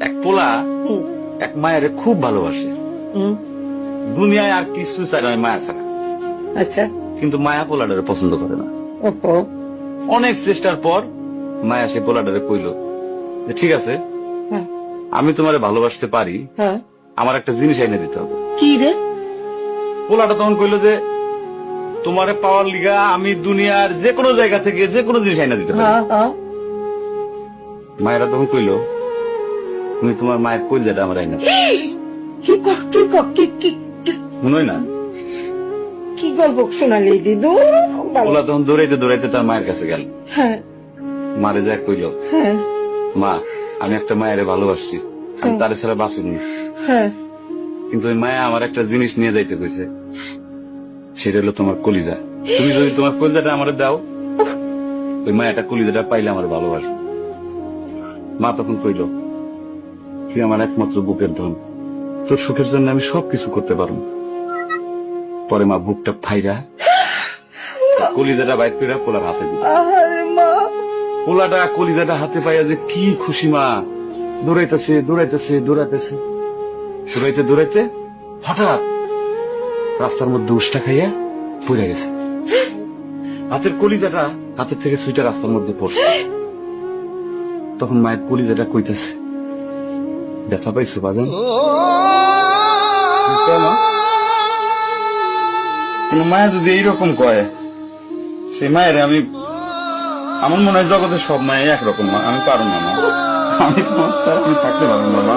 এক পোলা এক মায়ের খুব ভালোবাসে, দুনিয়ায় আর কিছু চাই না মায়া ছাড়া। আচ্ছা। কিন্তু মায়া পোলাডারে পছন্দ করে না। ওহো। অনেক চেষ্টার পর মায়া সে পোলাডারে কইল যে ঠিক আছে, হ্যাঁ। আমি তোমারে ভালোবাসতে পারি, হ্যাঁ। আমার একটা জিনিস এনে দিতে হবে। কি রে? পোলাটা তখন কইল যে তোমারে পাওয়ার লিগা আমি দুনিয়ার যে কোনো জায়গা থেকে যে কোনো জিনিস এনে দিতে পারি। হ্যাঁ হ্যাঁ। মায়েরা তখন কইল তুমি তোমার মায়ের কইলজাটা আমার এনে দাও। কি ক- কি ক- কি কি কি- মনে হয় না? কি গল্প শোনালি দিদু? পোলা তখন দৌড়াইতে দৌড়াইতে তার মায়ের কাছে গেল, হ্যাঁ মারে যায় কইল হ্যাঁ মা আমি একটা মায়ের ভালোবাসছি, আমি তার ছাড়া বাঁচিনি, হ্যাঁ। কিন্তু ওই মায়া আমার একটা জিনিস নিয়ে যাইতে কইছে, সেটা হলো তোমার কলিজা। তুমি যদি তোমার কলিজাটা আমার দাও, ওই মায়াটা কলিজাটা পাইলে আমার ভালোবাসবে। মা তখন কইল তুই আমার একমাত্র বুকের ধন, তোর সুখের জন্য আমি সবকিছু করতে পারবো। পরে মা বুকটা ফাইরা কলিজাটা বাইর করে পোলার হাতে দিল। আরে মা। পোলাটা কলিজাটা হাতে পাইয়া যে কি খুশি, মা দৌড়াইতেছে দৌড়াইতেছে দৌড়াইতেছে, দৌড়াইতে দৌড়াইতে হঠাৎ রাস্তার মধ্যে উষ্টা খাইয়া পড়ে গেছে। হাতের কলিজাটা হাতের থেকে সুইটা রাস্তার মধ্যে পড়ছে। তখন মায়ের কলিজাটা কইতেছে ব্যথা পাইছো বাজান? কেন? কোন মায়া যদি এইরকম কয়, সেই মায়ের আমি, আমার মনে হয় জগতের সব মায়ে একরকম, মা আমি পারো না, মা আমি তোমার ছাড়া আমি থাকতে পারবো না, মা।